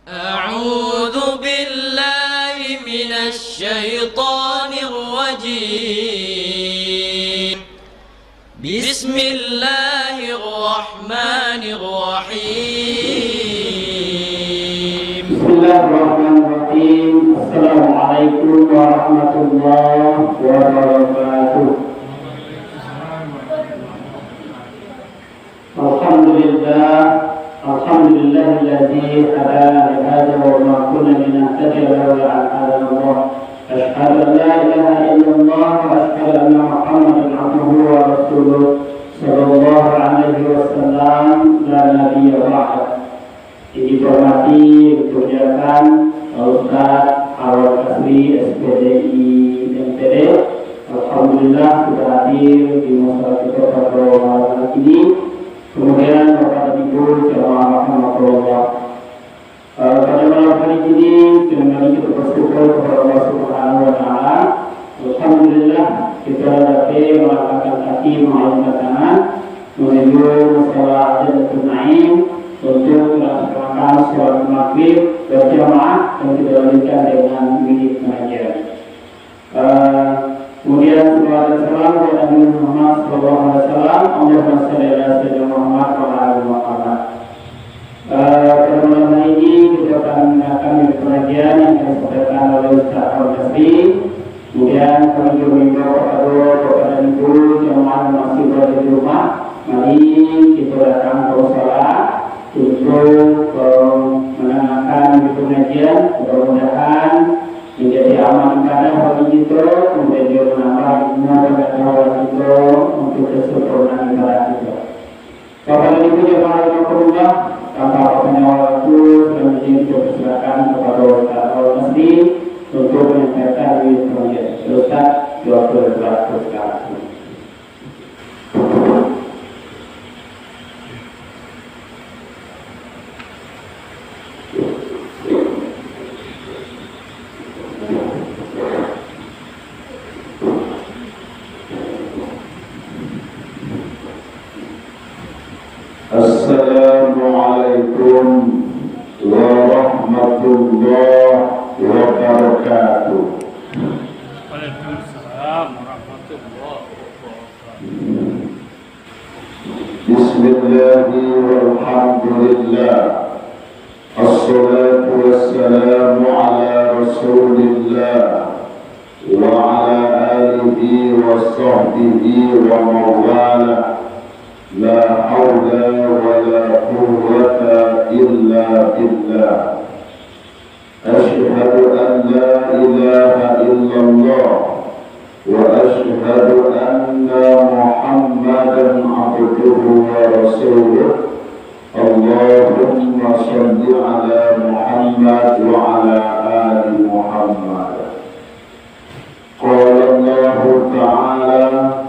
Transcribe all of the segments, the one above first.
أعوذ بالله من الشيطان الرجيم. بسم الله الرحمن الرحيم. بسم الله الرحمن الرحيم. السلام عليكم ورحمة الله وبركاته. الحمد لله الذي هدانا لهذا وما كنا لنهتدي لولا أن هدانا الله. أشهد أن لا إله إلا الله وأشهد أن محمدا عبده ورسوله صلى الله عليه وسلم لا نبي بعده. Dihormati kebijakan Ustaz Awal Kasri SPDI MPD. Alhamdulillah sudah hadir di masyarakat kita pada malam ini. Kemudian Bapak dan Ibu jemaah rahmatullah. Pada malam hari ini kembali kita bersyukur kepada Allah Subhanahu wa taala. Alhamdulillah kita dapat melangkahkan kaki mengayunkan tangan menuju musala Jannatul Naim untuk melaksanakan sholat maghrib berjamaah dan kita lanjutkan dengan wirid pengajian. Kemudian salawat dan salam kepada Nabi Muhammad SAW. Allahumma shalli ala sayyidina Muhammad wa ala ali Muhammad. Pada malam hari ini kita akan mendengarkan pengajian yang akan disampaikan oleh Ustaz Al-Kasri. Kemudian kami juga mengimbau kepada ibu jemaah yang masih berada di rumah, mari kita datang ke musala untuk mendengarkan pengajian. Mudah-mudahan menjadi amal ibadah bagi kita, kemudian dia menambah ilmu pengetahuan kita untuk kesempurnaan ibadah kita. Bapak dan Ibu jemaah rahmatullah, tanpa penyawa waktu selanjutnya kita persilakan kepada Ustaz Al-Kasri untuk menyampaikan pengajian. Ustaz, waktu berlaku sekarang. Assalamualaikum warahmatullahi wabarakatuh. Waalaikumsalam warahmatullahi wabarakatuh. Bismillahirrahmanirrahim. Assalatu wassalamu ala rasulillah wa ala alihi wa sahbihi wa mawala. La hawla wa la quwwata illa billah. Ashhadu an la ilaha illallah wa ashhadu anna Muhammadan abduhu wa rasuluh. Allahumma shalli ala Muhammad wa ala ali Muhammad. Qala Allah ta'ala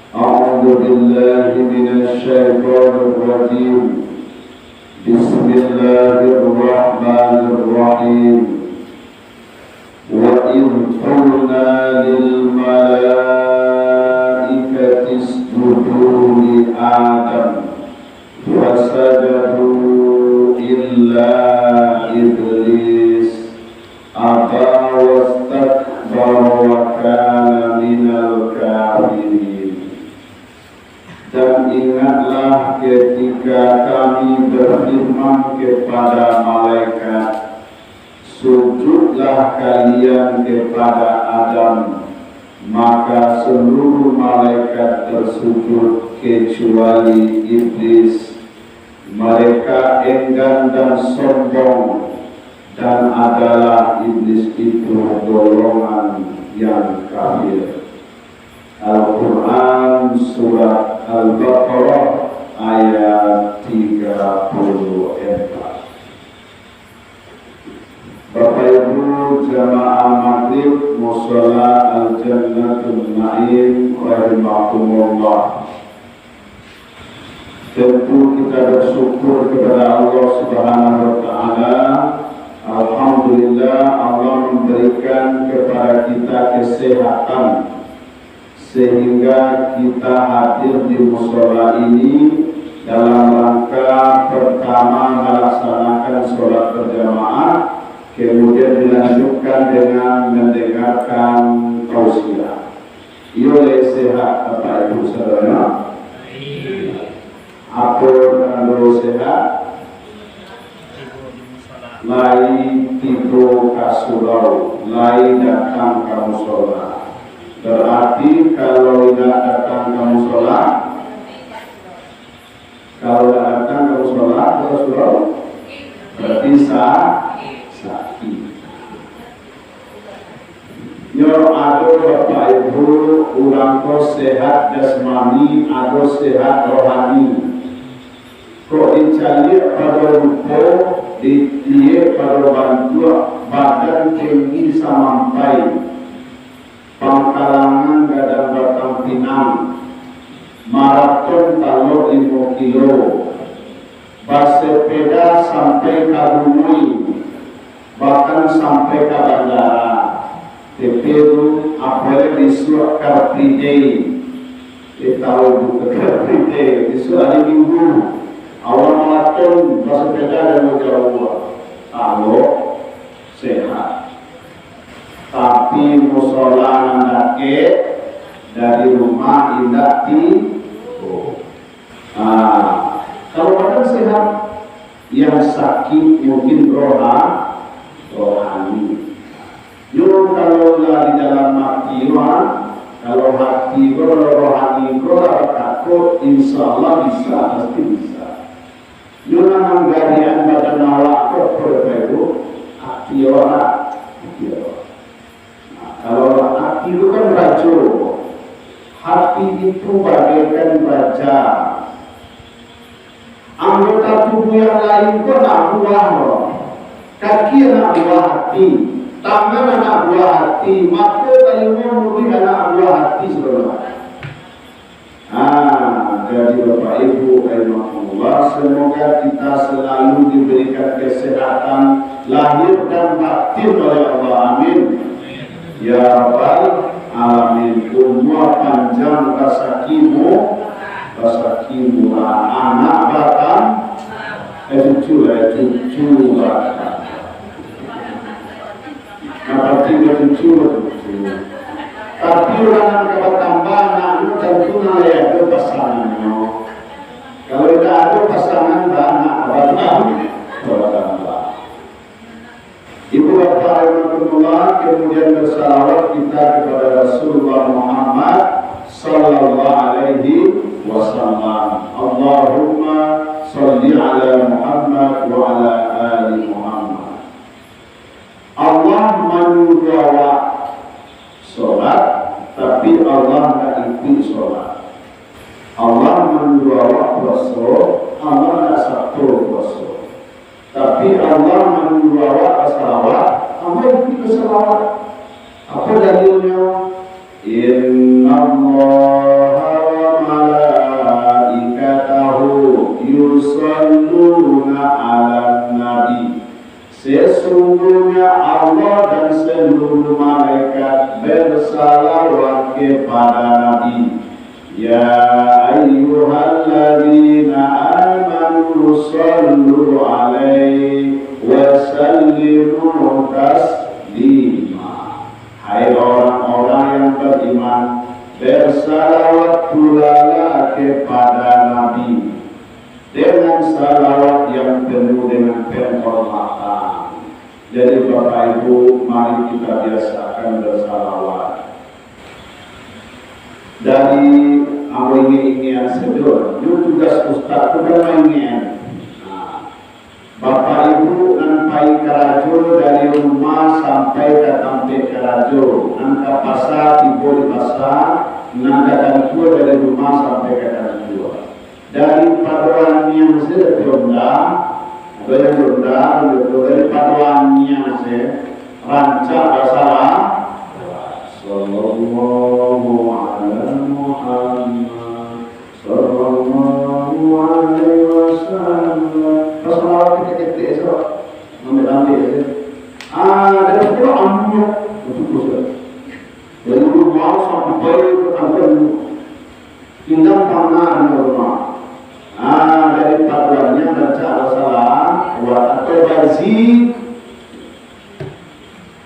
أعوذ بالله من الشيطان الرجيم. بسم الله الرحمن الرحيم. وإذ قلنا للملائكة اسجدوا لآدم فسجدوا إلا إبليس أبى واستكبر وكان من الكافرين. Dan ingatlah ketika kami berfirman kepada malaikat, sujudlah kalian kepada Adam, maka seluruh malaikat tersujud kecuali iblis. Mereka enggan dan sombong, dan adalah iblis itu golongan yang kafir. Al-Quran Surat Al-Baqarah ayat 34. Bapak Ibu jamaah maghrib mushola Al-Jannatul Naim rahimahumullah. Tentu kita bersyukur kepada Allah Subhanahu wa taala. Alhamdulillah Allah memberikan kepada kita kesehatan sehingga kita hadir di mushola ini dalam rangka pertama melaksanakan sholat berjamaah, kemudian dilanjutkan dengan mendengarkan tausiah. Iyo sehat Bapak Ibu saudara. Apa kalau sehat? Lai tidur kasulau, lai datang kamu sholat. Berarti kalau tidak datang kamu sholat, berarti sakit. Yo ado Bapak Ibu urang ko sehat jasmani, ado sehat rohani. Kok dicari pada rupo, ditie pada bantu badan tinggi sampai pangkalangan gadang batang pinang, maraton talor 5 kilo, bersepeda sampai ke Bumi, bahkan sampai ke bandara. Tepedu apalagi disuruh Car Free Day, kita tahu bukan Car Free Day, disuruh hari Minggu. Awal maraton bersepeda dan berjauh, kalau sehat. Tapi musola nandake dari rumah indah kalau badan sehat, yang sakit mungkin rohani. Yo kalau di dalam hati kalau hati rohani takut, insya Allah bisa, pasti bisa. Yo nang garian badan awak perlu hati orang. Kalau hati itu kan raja, hati itu bagaikan raja. Anggota tubuh yang lain pun nak buah, kaki nak buah hati, tangan anak buah hati, mata telinga mulut anak buah hati saudara. Jadi Bapak Ibu rahimahullah, semoga kita selalu diberikan kesehatan lahir dan batin oleh Allah, amin. Ya Rabbal alamin. Umur panjang rasakimu anak batang cucu batang. Apa cucu. Tapi orang kebatambah anak itu tentu ada pasangannya. Kalau tidak ada pasangan, anak batang. Ibu Bapak Rahimahullah, kemudian bersalawat kita kepada Rasulullah Muhammad sallallahu alaihi wasallam. Allahumma salli ala Muhammad wa ala ali Muhammad. Allah menyuruh sholat, tapi Allah tidak ikut sholat. Allah menyuruh puasa, Allah tidak satu puasa. Tapi Allah menyuruh salawat, Allah ikut salawat. Apa dalilnya? Inna Allaha wa malaikatahu yusalluna ala nabi. Sesungguhnya Allah dan seluruh malaikat bersalawat kepada Nabi. Ya ayyuhalladzina amanu sallu alaihi wa sallimu taslima. Hai orang-orang yang beriman, bersalawat pula kepada Nabi dengan salawat yang penuh dengan penghormatan. Jadi Bapak Ibu, mari kita biasakan bersalawat. Dari ingin sedul, itu tugas Ustaz itu kan ingin. Bapak Ibu nampai kerajo dari rumah sampai ke tempat kerajo, nangka pasar tiba di pasar, nangka kantor dari rumah sampai ke kantor. Dari paduan yang sedondang, dari paduan yang rancang bersalah. Sallallahu alaihi Muhammad, sallallahu alaihi wasallam. Salawat kita esok, ambil dari itu ambil betul. Dari rumah sampai ke kantor, tinggal tanah di rumah. Dari paduannya baca al-salam atau bazi.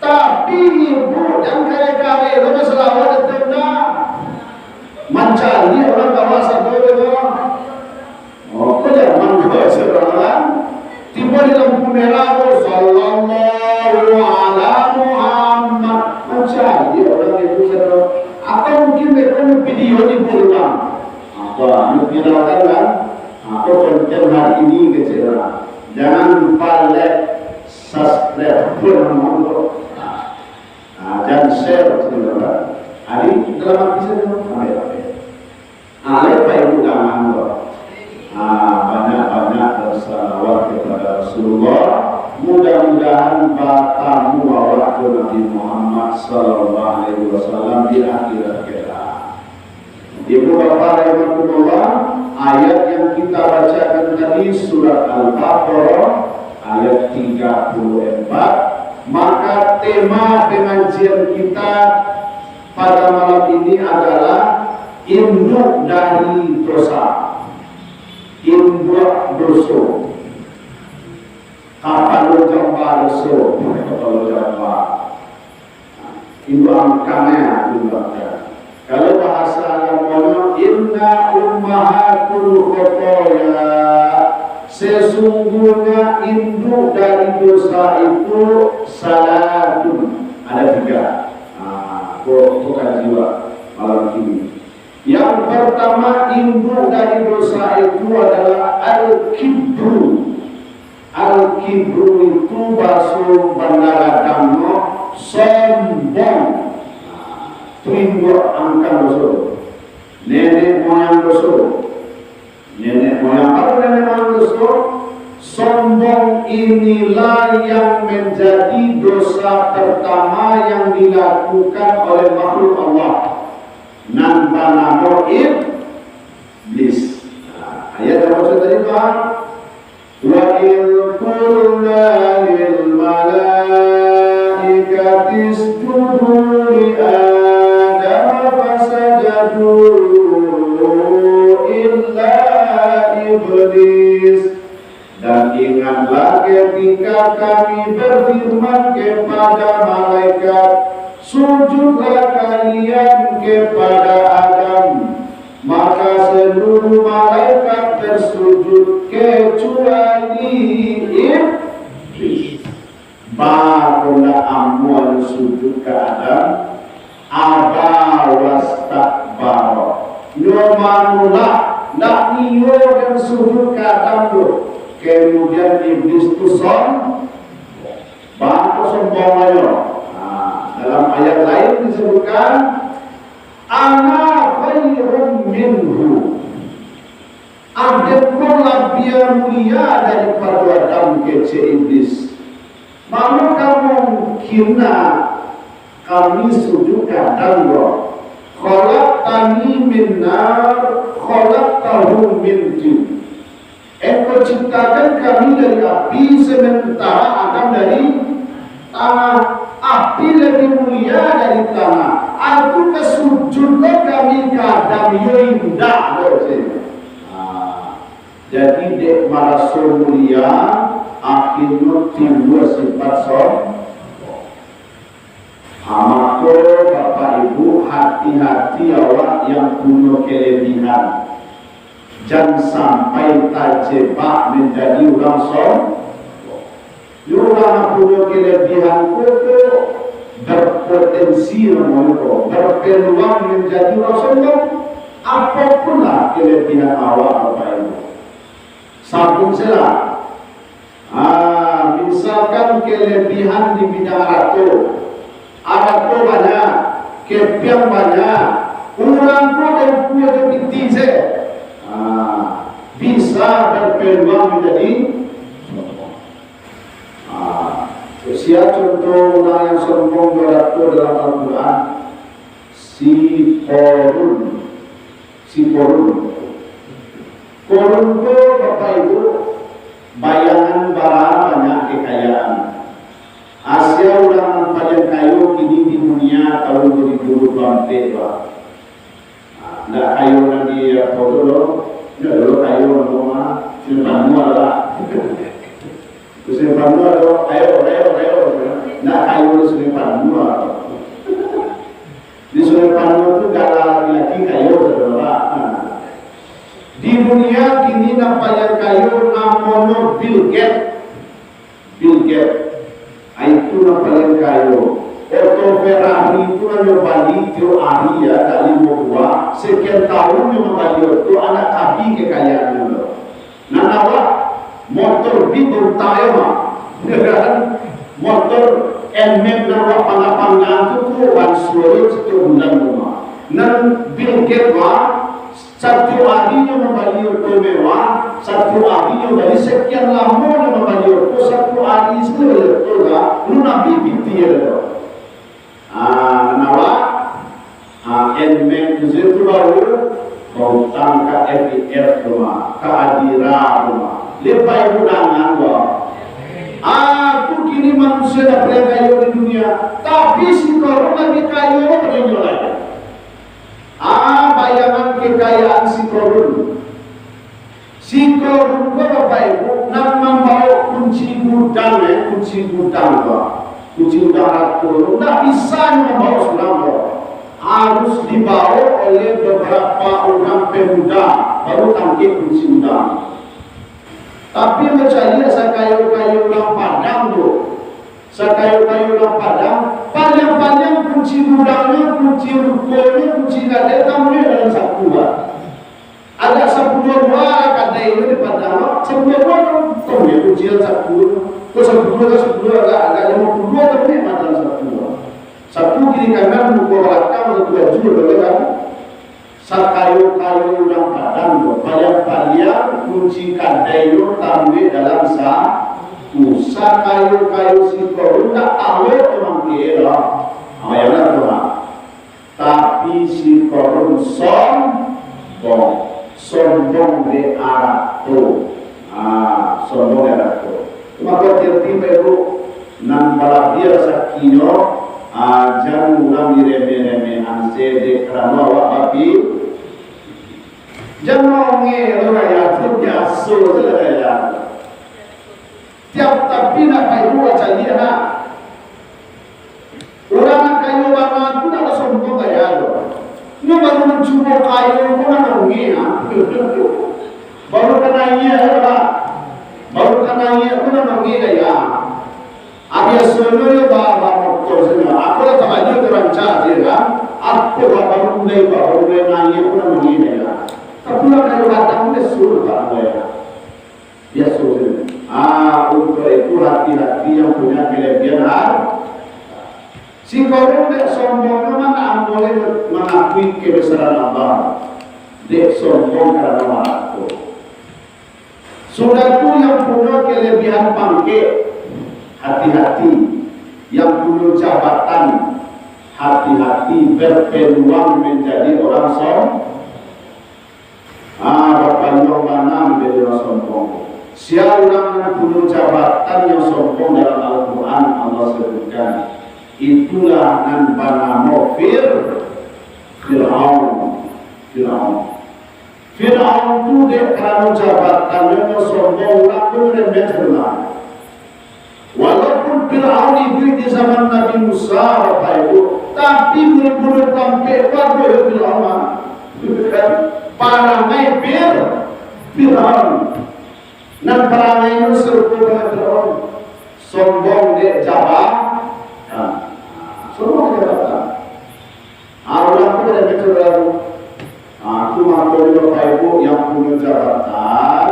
Tapi ibu yang kaya-kaya itu selawat itu enggak mencari orang bawa satu itu. Oh, kok jangan bawa seorang tiba di lampu merah sallallahu ala Muhammad mencari orang itu satu. Atau mungkin mereka video di pulang apa menviralkan kan atau konten hari ini kecil. Jangan lupa like, subscribe pun dan share saudara. Hari dalam arti saja apa ibu jangan banyak bersalawat kepada Rasulullah. Mudah-mudahan batamu awak Nabi Muhammad sallallahu alaihi wasallam di akhirat kelak. Ibu bapak rahimahullah, ayat yang kita bacakan tadi surat Al-Baqarah ayat 34. Maka tema pengajian kita pada malam ini adalah induk dari dosa. Induk dosa. Kapan lo jamba dosa? Kalau jamba, induk angkanya, kalau bahasa Arabnya, inna ummahatul khotoya. Sesungguhnya induk dari dosa itu salatun, ada 3. Bukan jiwa malam ini. Yang pertama induk dari dosa itu adalah al-kibru. Al-kibru itu bahasa bandara damno sombong. Induk angkat dosa. Nenek moyang dosa. Nenek moyang apa nenek moyang dosa? Sombong inilah yang menjadi dosa pertama yang dilakukan oleh makhluk Allah. Nanta namo iblis. Ayat yang maksud tadi Pak. Wa il qulna lil malaikati isjudu li Adam fasajadu illa iblis. Dan ingatlah ketika kami berfirman kepada malaikat, sujudlah kalian kepada Adam. Maka seluruh malaikat bersujud kecuali iblis. Barulah amwal sujud ke Adam. Aba wastakbara. Nyomanulah nak niyo dan sujud ke Adam tu. Kemudian iblis itu sombong ayo. Dalam ayat lain disebutkan ana khairun minhu. Adapun lebih mulia daripada Adam kece iblis. Maka kamu kira kami sujud ke Adam roh. Khalaqtani min nar, khalaqtahu min tin. Engkau ciptakan kami dari api sementara Adam dari tanah. Api lebih mulia dari tanah. Aku kesujudlah kami ke Adam yo indah. Jadi dek merasa mulia akhirnya timbul sifat sombong. Maka Bapak Ibu hati-hati awak yang punya kelebihan. Jangan sampai terjebak menjadi orang sombong. Orang punya kelebihan itu berpotensi berpeluang menjadi orang sombong. Apapunlah kelebihan awak Bapak Ibu. Sambung salah. Misalkan kelebihan di bidang arato banyak, kepiang banyak, orang pun yang punya kepiti bisa berpeluang menjadi usia contoh orang yang sombong beratur dalam Al-Quran si Korun itu Bapak Ibu bayangan barang banyak kekayaan. Asia orang paling kayu kini di dunia tahun 2024 Pak. Nggak kayu lagi ya dulu Ya dulu kayu rumah simpan lah. Simpan dulu, ayo. Nak kayu simpan dulu. Di simpan dulu itu gak lagi kayu saudara. Di dunia kini nampak kayu namanya Bill Gates. Itu nampak kayu. Otto Ferrari itu balik ke Aria dari Mokuwa sekian tahun yang balik itu anak kaki kekayaan dulu. Nah, motor bitur tayo dengan motor NMAX nawa pangapanggan itu one storage itu bulan rumah. Nan Bill Gates satu hari yang balik itu mewah, satu hari yang balik sekian lama yang balik itu satu hari itu lah, lu nabi binti ya. NMAX itu baru bautang ke FIF rumah, ke Adira rumah. Lepai undangan aku kini manusia dah paling kaya di dunia, tapi si korun lagi kaya paling lagi. Bayangan kekayaan si korun. Si korun ko Bapak Ibu nak membawa kunci gudang kunci gudang ratu, tidak bisa membawa sulam, harus dibawa oleh beberapa orang pemuda baru tangkap kunci gudang. Tapi percaya saya kayu-kayu orang Padang tu, panjang kunci gudangnya, kunci rukonya, kunci kadai tamunya dalam satu buah. Ada 10 buah kadai itu di Padang, 10 buah tamunya kunci dalam satu. Kalau 10 agak 50 tapi dalam satu buah. Satu kiri kanan buku belakang satu baju berbeda. Sakayu-kayu yang Padang banyak kunci kadai itu tamunya dalam satu. Sakayu-kayu si korun tak tahu memang kira. Ayatnya tuh. Tapi si korun sombong di arah tu. Sombong di arah tu. Maka tiba-tiba itu nan balapia sakinyo jangan ulang direme-reme anse de kerana awak babi jangan orang ya tu biasa saja. Tiap tapi nak kayu macam ni nak orang nak kayu lama tu nak sombong kaya tu. Ni baru mencuba kayu pun nak nonggi baru kena ia lah. Baru kena ia pun nak nonggi kaya. Ada sebenarnya bahawa motor sebenarnya. Aku dah tak ada terancam dia kan. Aku baru mulai nanya pun nak nonggi kaya. Tapi nak kayu datang dia suruh tak boleh. Dia suruh. Untuk itu hati-hati yang punya kelebihan si korun dek sombong mana boleh mengakui kebesaran Allah. Dek sombong kerana waktu. Sudah tu yang punya kelebihan pangkat, hati-hati. Yang punya jabatan, hati-hati berpeluang menjadi orang sombong. Bapak yang mana menjadi orang sombong. Siapa yang punya jabatan yang sombong dalam Al-Quran Allah sebutkan, itulah nan banamo Fir'aun tu dia kerana jabatan yang sombong laku remeh benar. Walaupun Fir'aun hidup di zaman Nabi Musa Bapak Ibu, tapi benar-benar sampai pada Fir'aun parangai Fir'aun. Nan perangai itu serupa dengan Fir'aun. Sombong dia jabatan. Sombong dia jabatan. Orang itu ada betul. Aku mahu Bapak Ibu yang punya jabatan,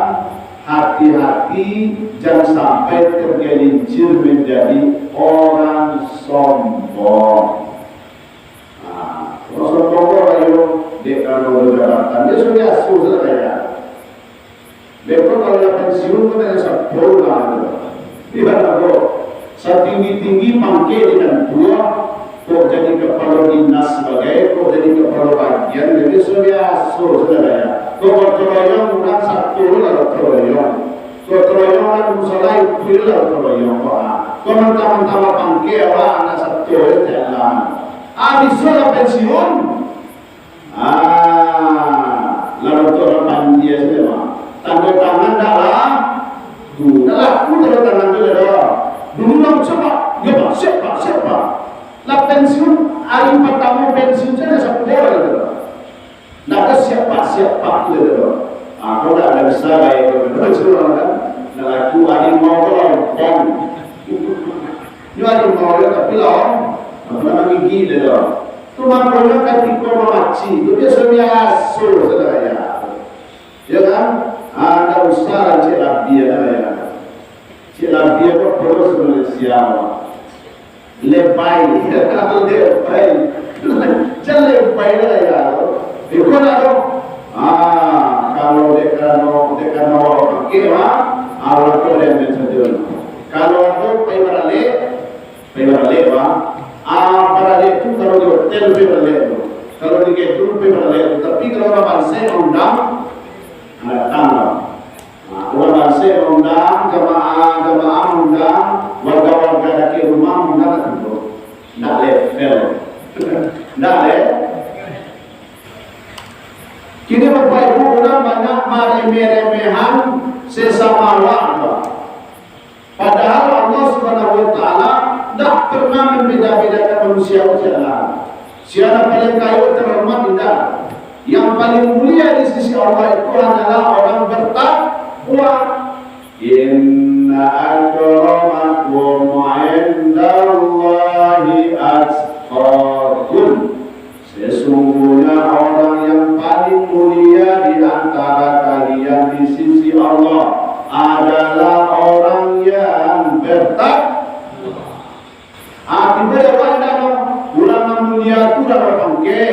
hati-hati jangan sampai tergelincir menjadi orang sombong. Kalau sombong orang dia kalau jabatan dia sudah susah kaya. Lepas kalau dia pensiun pun ada 10 lah. Di mana setinggi-tinggi pangkat dengan tua, kok jadi kepala dinas sebagai, kok jadi kepala bagian, jadi sudah susah ya. Kok teroyong bukan satu lah teroyong. Kok teroyong kan musalah itu lah teroyong. Kok mentah-mentah pangkat lah anak satu ya jalan. Habis sudah pensiun. Lalu orang depan dia semua. Tanda tangan dalam dalam tanda tangan tu dah. Dulu nak siapa? Ya pak, siapa? Lah pensiun hari pertama pensiun saya satu orang dah. Nak siapa tu dah. Aku dah ada besar itu betul kan? Nak aku hari mau kalau pon. Ni hari mau tapi lah, apa nak gigi dah. Tu maknanya ketika memaci, tu dia biasa saudara. Ya kan? Ada usaha cik labia ya. Cik labia tu terus Malaysia. Lepai, jangan lepai lah ya. Ikut ada. Kalau dekat orang pakai orang tu dia menjadi. Kalau aku pergi beralih beralih tu kalau di hotel pergi beralih tu, kalau di gedung pergi beralih tu. Tapi kalau orang bangsa undang, datang. Orang bangsa undang, jamaah undang, warga-warga dari rumah undang tu. Nak level, nak kini Bapak Ibu orang banyak meremeh-remehan sesama warga. Padahal Allah Subhanahu Wa Taala tidak pernah membeda-bedakan manusia lain. Siapa paling kaya terhormat tidak. Yang paling mulia di sisi Allah itu adalah orang bertakwa. Inna akramakum indallahi atqakum. Sesungguhnya orang yang paling mulia di antara kalian di sisi Allah adalah orang yang bertakwa. Tiba ada orang mulia tu dah bangke,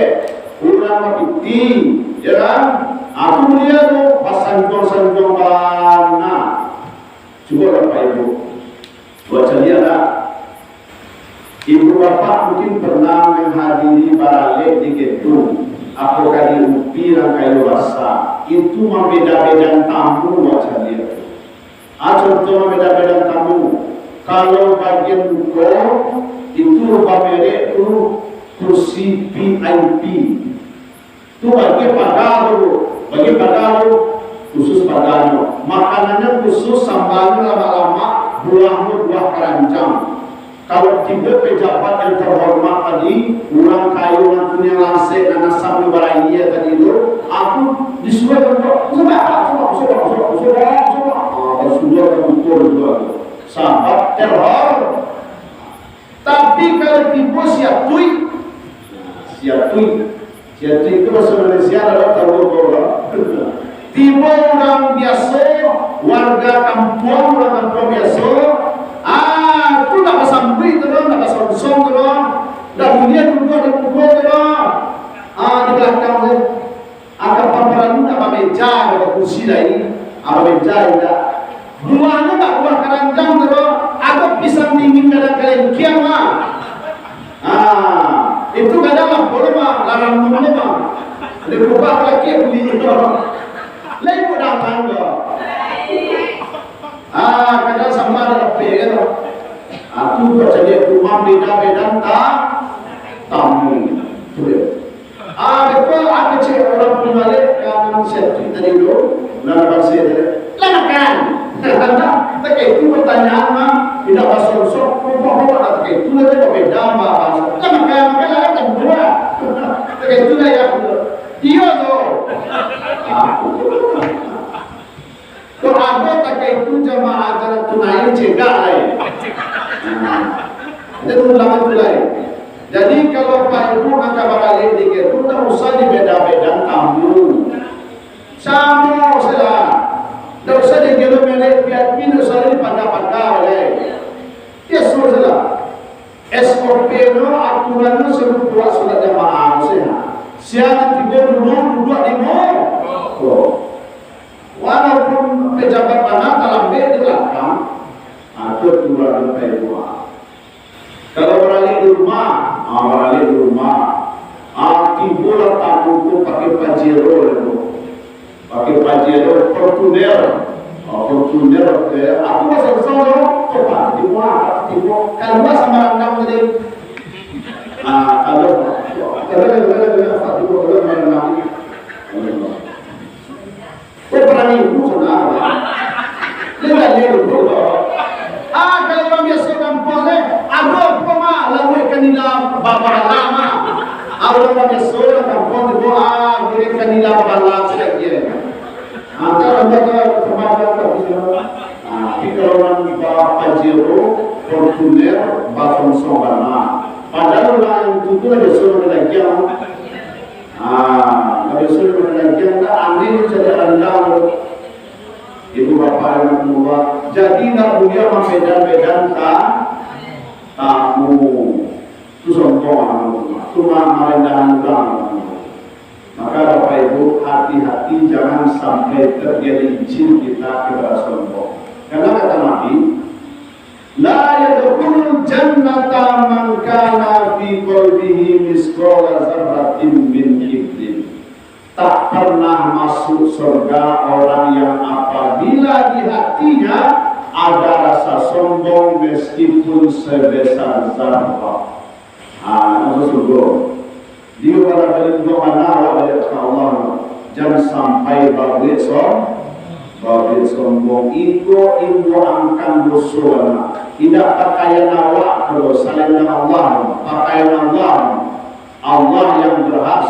orang mati, ya kan? Aku mulia tu pasang-pasang mana? Cuba Bapak Ibu, baca lihat tak? Ibu bapak mungkin pernah menghadiri baralek di gedung, apakah di UPI Rangkai Luasa, itu membeda-bedakan tamu baca lihat. Contoh membeda-bedakan tamu. Kalau bagian buku itu rupa merek itu kursi VIP. Itu bagi padahal khusus padahal. Makanannya khusus sambalnya lama-lama buah keranjang. Kalau tiba pejabat yang terhormat tadi, orang kaya, orang punya langsir, dan asam barangnya tadi itu, aku disuruh untuk sudah betul juga. Sahabat terhor. Tapi kalau tiba siap tuik itu bahasa Malaysia adalah terhor. Tiba orang biasa, warga kampung biasa. Tu nak pasang beri tu nak pasang song tu dah dunia tu ada pukul tu di belakang tu ada pameran tu apa meja ada kursi lain apa meja tidak buahnya tak buah keranjang tu ada pisang dingin dalam kelengkiang itu kadang boleh larang mana lebih ubah lagi beli itu lain pun datang tu kadang sama ada kan. Aku baca dia rumah beda-beda tamu. Depa ada cik orang pembalik kan saya cerita dulu. Nak bahasa dia. Lakukan. Tak itu pertanyaan mah tidak masuk-masuk. Apa tak itu lebih beda bahasa. Lakukan kan dua. Tak itu lah ya. Dia tu. Kalau ada tak itu jamaah acara tunai cegah lain. Itu ulangan tu lain. Jadi kalau Pak Ibu angkat baralek dikit tu tak usah dibeda-bedakan tamu. Sama saja. Tak usah digelom-gelom biar tidak usah dipandang-pandang oleh. Ya saja. SOP no aturan no sebelum buat solat jamaah saja. Siapa tiga dulu duduk di mall. Walaupun pejabat mana terlambat di belakang, ada turun Pak Ibu. Kalau beralih di rumah, timbul tamu tu pakai pajero itu, Fortuner. Aku masih bersama coba timbul. Kalau mas sama rendang tadi, kalau bapak lama. Awal pada sore kampung itu beri kanila balas lagi. Antara mereka kemarin tapi kalau orang bapak Pajero, Fortuner, Basong Sobana, padahal orang itu ada suruh lagi ada suruh lagi aneh jadi anda ibu bapak yang tua. Jadi nak punya medan-medan tamu tu sombong, cuma merendahan orang. Maka bapak ibu hati-hati jangan sampai terjadi jin kita sombong. Karena kata Nabi, la yadkhulul jannata man kana fi qalbihi misqala dzarratin min kibrin. Tak pernah masuk surga orang yang apabila di hatinya ada rasa sombong meskipun sebesar zarrah. Maksud surga. Dia barangkali doa mana oleh Allah, jangan sampai babit sombong itu angkan dosa. Tidak pakaian awak kalau selain Allah, pakaian Allah yang berhak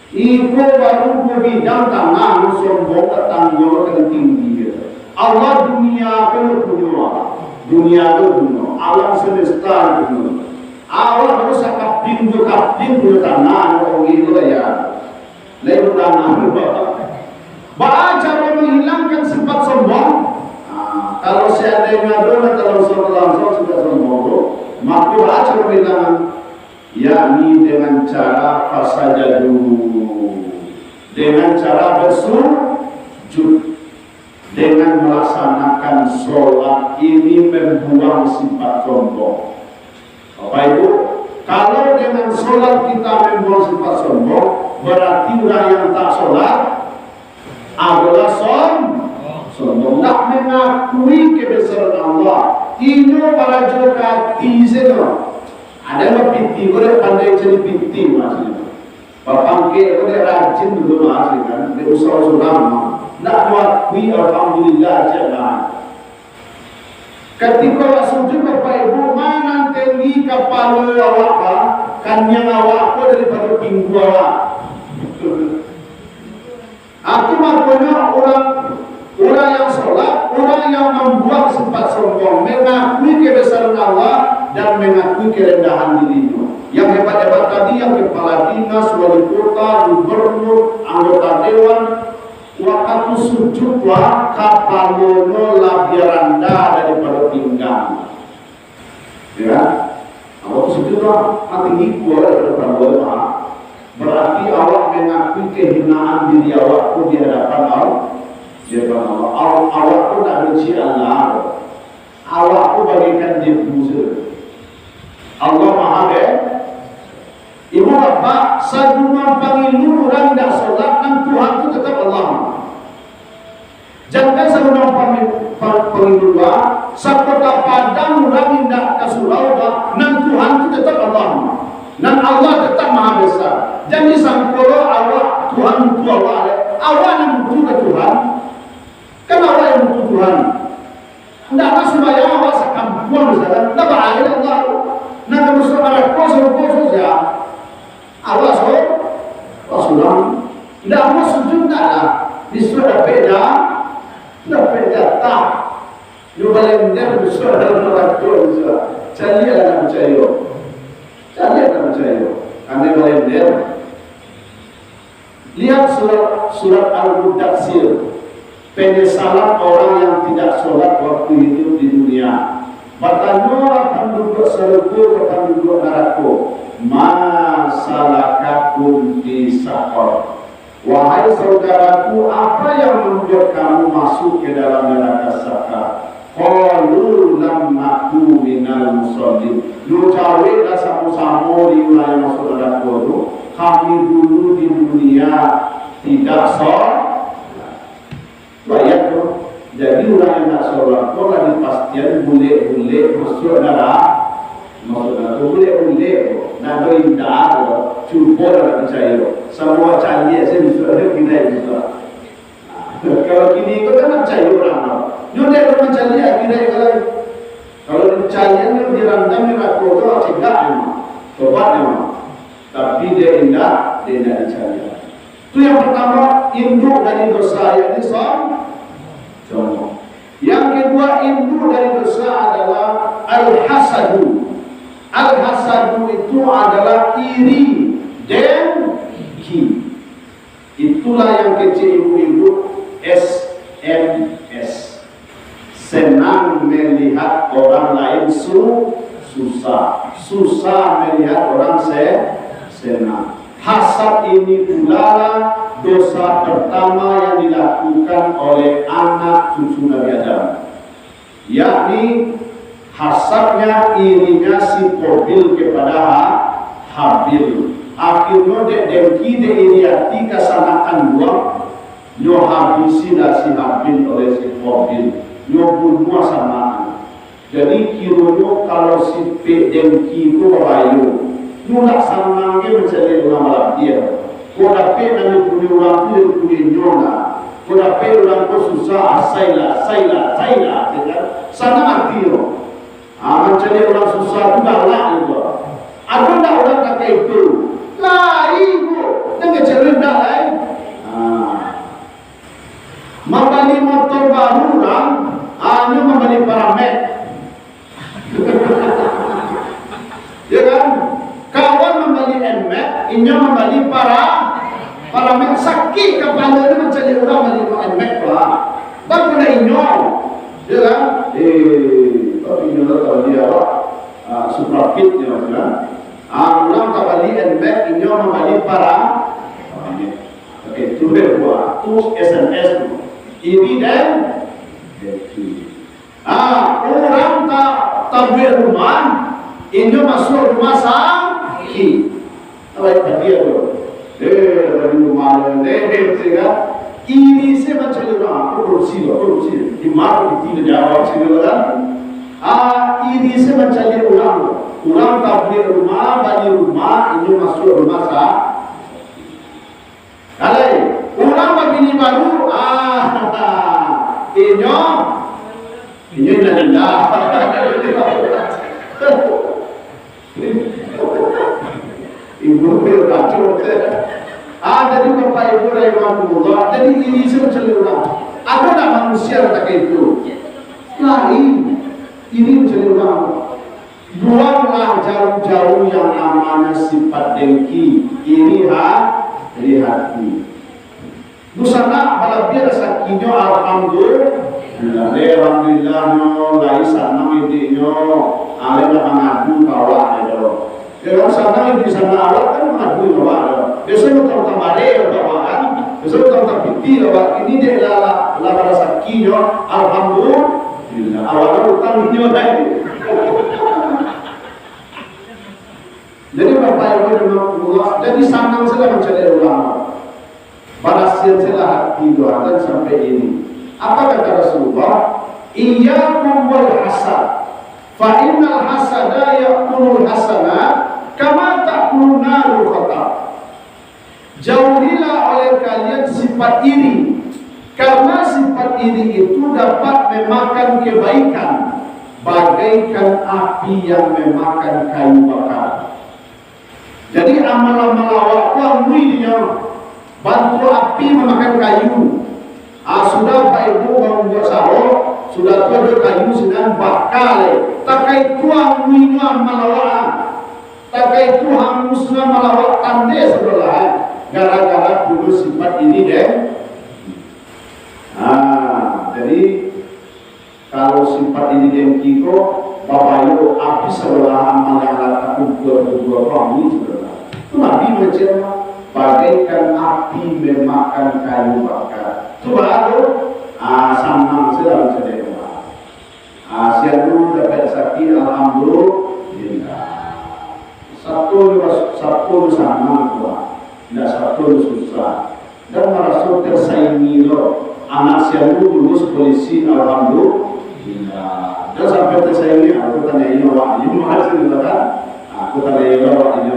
itu baru bidang tanah sombong ketanggul dan tinggi. Allah dunia dunia alam semesta dunia. Awak harus kaping tanah orang itu ya. Lain tanah cara menghilangkan sifat sombong. Kalau seandainya adalah kalau langsung sudah sombong, maka cara menghilangkan yakni dengan cara fasajadu, dengan cara bersujud, dengan melaksanakan sholat. Ini membuang sifat sombong. Bapak Ibu, kalau dengan sholat kita membuang sifat sombong, berarti orang yang tak sholat adalah sombong. Tak mengakui kebesaran Allah. Ini para joka tizeno. Ada yang pinti, boleh pandai jadi pinti maksudnya. Bapak ke, boleh rajin dulu maksudnya kan. Dia usaha lama. Tak mengakui alhamdulillah jangan. Ketika sujud Bapak Ibu, mana tinggi kepala awak kan yang awak daripada pinggul awak. Aku makanya orang yang sholat, orang yang membuang sifat sombong, mengakui kebesaran Allah dan mengakui kerendahan dirinya. Yang hebat-hebat tadi, yang kepala dinas, wali kota, gubernur, anggota dewan, waktu sujudlah kapalono lebih rendah daripada pinggang. Ya, waktu sujudlah tinggi kuat daripada bawah. Berarti awak mengakui kehinaan diri awak di hadapan Allah. Awak pun tak benci Allah. Awak pun bagaikan debu. Allah Maha Baik. Ibu bapak, sadungan pangilu orang tidak sholat dan Tuhan itu tetap Allah. Jangan sadungan pangilu sakota padang orang tidak kasurau dan Tuhan itu tetap Allah. Dan Allah tetap Maha Besar. Jangan disangkolo awak Tuhan itu awak. Awak yang butuh ke Tuhan. Kan awak yang butuh Tuhan. Tidak masuk bayang awak sekampuan misalkan. Tidak bahaya Allah. Nah kamu sudah koso saja. Allah sudah tidak mau sujud tak lah. Disuruh beda tak. You boleh menjadi disuruh dalam orang tua. Cari lah percaya. Kami boleh menjadi. Lihat surat Al-Mudaththir. Penyesalan orang yang tidak sholat waktu hidup di dunia. Bertanya penduduk surga, penduduk neraka. Ma salakakum fi saqar. Wahai saudaraku, apa yang membuat kamu masuk ke dalam neraka Saqar? Qalu lam naku minal musallin. Lu caweklah sama-sama di wilayah masuk neraka itu. Kami dulu di dunia tidak sholat. Bayar tu. Jadi orang yang tak sholat tu kan dipastikan boleh masuk neraka. Maksudnya boleh nak berindah cuba nak percaya semua canggih saya bisa kita bisa. Kalau kini kita nak percaya orang nak nyudah orang canggih kita kalau percaya ini dirandam rakoto cegah memang, tobat memang. Tapi dia tidak dicari. Itu yang pertama, induk dari dosa, yakni contoh. Yang kedua, induk dari dosa adalah al-hasadu. Al-hasadu itu adalah iri, dengki. Itulah yang kecil ibu-ibu, SMS. Senang melihat orang lain susah. Susah melihat orang senang. Hasad ini pula dosa pertama yang dilakukan oleh anak cucu Nabi Adam, yakni hasadnya, irinya si Qabil kepada Habil. Akhirnya dengki iriati kesanakan dua, nyo habisi dah si Habil oleh si Qabil, nyo bunuh sama. Jadi kiranya kalau si dengki itu bayu nulak sanangnya mencari orang malam dia. Kau dapat nanti punya orang tu punya nyona. Kau dapat orang tu susah, saya lah, kan? Sana mati yo. Mencari orang susah tu dah lah itu. Ada tak orang kata itu? Lah ibu, jangan cari dah lah. Membeli motor baru orang, hanya membeli paramet. Ya kan? Kawan membeli NMAX, inya membeli paramet. Sakit kepala ini mencari orang membeli NMAX lah. Tak kena inya, ya kan? Tapi inya kalau dia Suprafit dia kan? Orang tak beli NMAX, inya membeli paramet. Oke, itu berdua. Itu SMS tu. Ini dan orang tak beli rumah, inya masuk rumah apa yang tadi itu? Dari rumah ini saya mencari orang korupsi. Di mana kita jawab segala. Ini saya mencari orang tak beli rumah, beli rumah, ini masuk rumah kalau orang begini baru, ini dah. Ibu berkacau. Jadi bapak ibu rahimahullah. Jadi ini mencari orang. Ada tak manusia kata itu? Lain. Ini mencari orang. Buanglah jauh-jauh yang namanya sifat dengki, iri hati. Busana balapia sakinyo alhamdulillah. Alhamdulillah no lai sana idinyo. Ale na mangadu kawan itu. Kalau sana di sana awak kan mengadu kawan. Biasa utang tamare kawan. Biasa utang tapiti kawan. Ini dia la rasa kinyo alhamdulillah. Awak utang kinyo lagi. Jadi bapak ibu Allah, jadi sanang saja mencari ulama. Barasian saja hati doa dan sampai ini. Apa kata Rasulullah? Iyyakum wal hasad. Fa innal hasada yaqulul hasanat kama taqulun narul khatab. Jauhilah oleh kalian sifat iri, karena sifat iri itu dapat memakan kebaikan bagaikan api yang memakan kayu bakar. Jadi amal-amal awak kuangnya bantu api memakan kayu. Sudah Pak Ibu membuat sahur, sudah ada kayu sedang bakal. Takai tuang minyak malawak, takai tuang musnah malawak tanda sebelah. Gara-gara dulu sifat ini deh. Jadi kalau sifat ini dengki kok, bapak ibu api sebelah amal yang lakukan dua kamu sebelah. Itu Nabi menceritakan bagaikan api memakan kayu bakar. Itu baru sanang sedang cerita. Sianu dapat sakit alhamdulillah. Satu sanang tua, tidak satu susah. Dan merasa tersaingi loh. Anak sianu lulus polisi alhamdulillah. Dan sampai tersaingi aku tanya ini awak ini masih kan? Aku tanya ini awak ini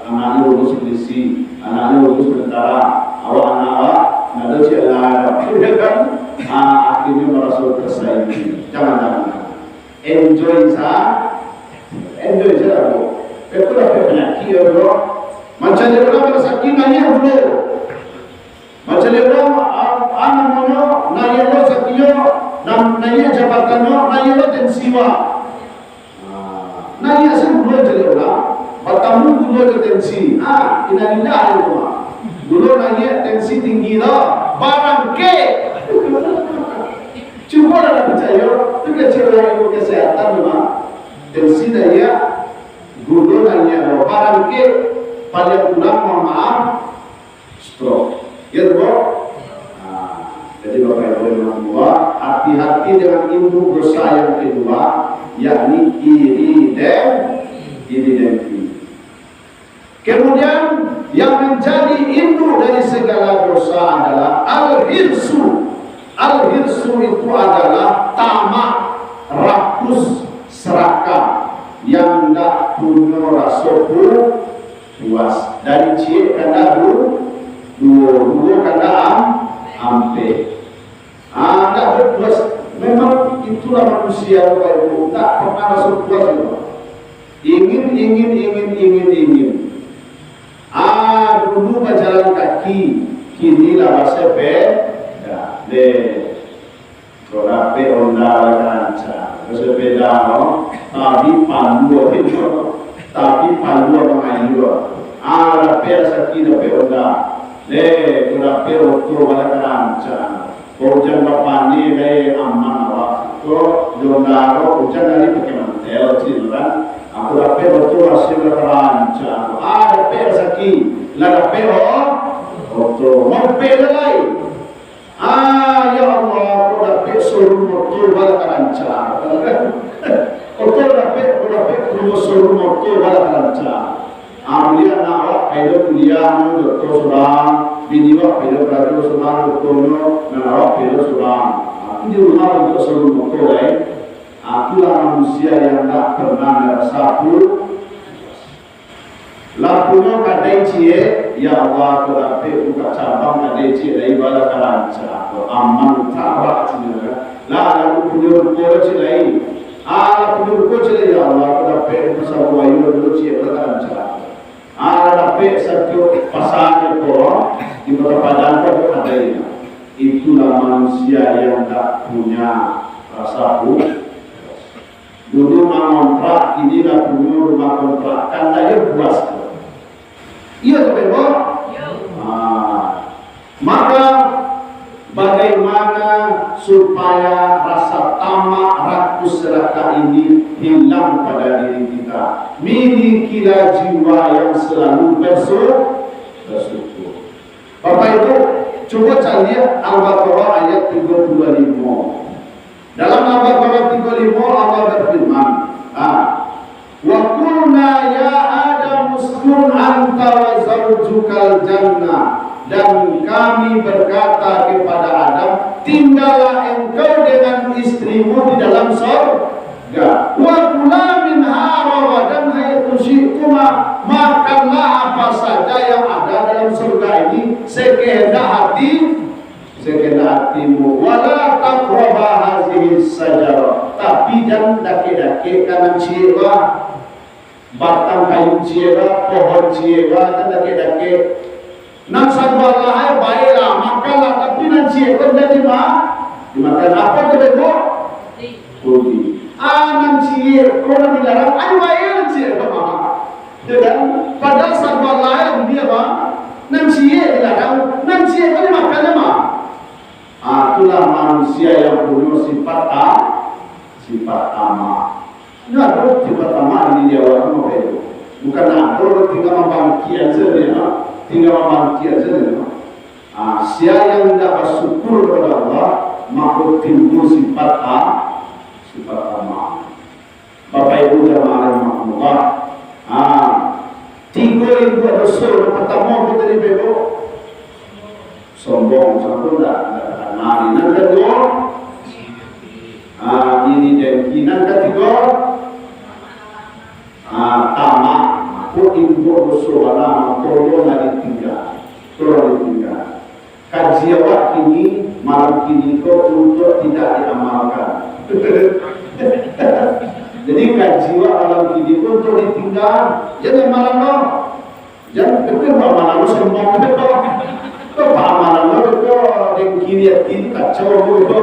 anak lulus polisi, anak lulus tentara, anak ada siapa? Kan? Akhirnya merasa tersaingi. Jangan. enjoy sa aku. Itu dah penyakit bro. Macam dia orang sakit nanya dulu. Macam dia orang anak mana nanya lo sakitnya, nanya jabatannya, nanya lo tensiwa. Nanya sebelum jadi orang, batamu dulu ada tensi. Inalillah itu mah. Dulu nanya tensi tinggi lah, barang ke. Cuba lah percaya, tu kecil orang itu kesehatan mah. Tensi daya, dulu nanya barang ke, pada pulang mohon maaf, stroke. Ya tu, jadi Bapak Ibu yang kedua, hati-hati dengan induk dosa yang kedua, yakni iri dan iri. Kemudian yang menjadi induk dari segala dosa adalah al-hirsu. Al-hirsu itu adalah tamak, rakus, serakah yang tak punya rasa puas. Dari cik kanda dua kanda ampe. Tak berpuas. Memang itulah manusia Bapak Ibu. Tak pernah rasa puas itu. Ingin. Dulu berjalan kaki, kini lah sepeda. Kalau onda kanca, sepeda tapi pandu mengayu. Rapi sakit rapi onda. Rapi waktu bala kanca. Hujan bapak ni aman awak. Jondaro hujan dari pakai mantel cilan. Aku dapat betul hasil rancang. Dapat sakit, lah dapat betul. Mau pelai. Ya Allah, aku dapat suruh betul bala rancang. Betul dapat suruh betul bala rancang. Ambil anak awak kuliah doktor surang, bini awak pelajar surang doktornya, anak awak surang. Di rumah untuk suruh betul Akulah manusia yang tak pernah merasa lapunya kadai cie, ya Allah, aku dapat buka cabang kadai cie dari bala karanca, aman tawa cina. Lalu punya ruko cie lagi, punya ruko cie ya Allah, aku dapat masa buayu dulu cie bala karanca. Dapat satu pasal itu di kota Padang itu kadai. Itulah manusia yang tak punya rasa dulu mengontrak, kini dah punya rumah kontrakan, dia puas. Iya betul. Maka bagaimana supaya rasa tamak, rakus, serakah ini hilang pada diri kita? Milikilah jiwa yang selalu bersyukur. Bapak Ibu, coba cari Al-Baqarah ayat 35. Dalam Al-Baqarah 35 Allah berfirman, wa qulna ya Adam uskun anta wa zawjukal jannah, dan kami berkata kepada Adam, tinggallah engkau dengan istrimu di dalam surga. Wa kula minha rawadan haythu syi'tuma, makanlah apa saja yang ada dalam surga ini sekehendak hatimu. Wala taqraba hazihi sajarah, tapi jangan dake-dake kanan ciwa, batang kayu ciwa, pohon ciwa, dan dake-dake. Nang sadwalah baiklah, makanlah, tapi nan ciwa jadi dimakan apa tu bego? Kudi. Nan ciwa, kalau dilarang, baik nan ciwa apa? Jadi, padahal sadwalah dunia nan ciwa dilarang, nan ciwa dimakan apa? Itulah manusia yang punya sifat tamak. Ini ada sifat tamak ini dia orang itu. Bukan ada tinggal membangkit saja, Siapa yang tidak bersyukur kepada Allah, maka timbul sifat tamak. Bapak Ibu jemaah rahmatullah. Tiga itu ada dosa. Pertama kita dibebo sombong, satu dah. Nan kedua, ini dengki. Nan ketiga, tamak. Aku ibu bersuara, tolong ditinggal. Kaji awak kini, malam kini kau untuk tidak diamalkan. Jadi kajiwa alam kini untuk ditinggal. Jangan malam lo, jangan pikir malam lo semua itu. Kau malam lo itu yang kiri kiri kacau lo itu.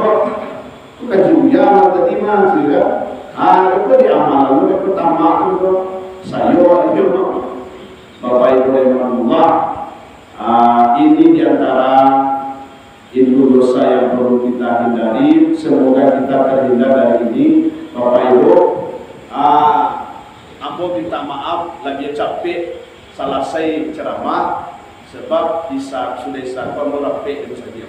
Itu kajian tadi mana sih kan? Itu di amalan lo itu pertama itu sayo itu. Bapak Ibu yang Allah, ini diantara ilmu dosa yang perlu kita hindari. Semoga kita terhindar dari ini. Bapak Ibu, aku minta maaf lagi capek selesai ceramah sebab sudah disahkan merapi itu saja.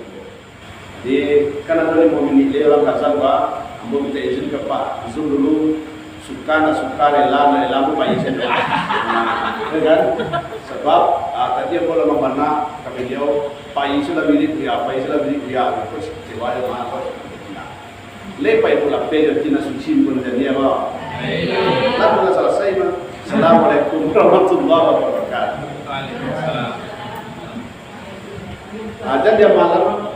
Jadi karena dari mau menilai orang kasar bah, aku minta izin ke Pak Zul dulu. Suka rela bukan izin kan? Sebab tadi aku lama mana kami jauh Pak Isu lah bilik dia, terus cewa yang mana lepai pula pejat tina suci pun dan dia bawa. Lalu dah selesai mah. Assalamualaikum warahmatullahi wabarakatuh. Ada dia malam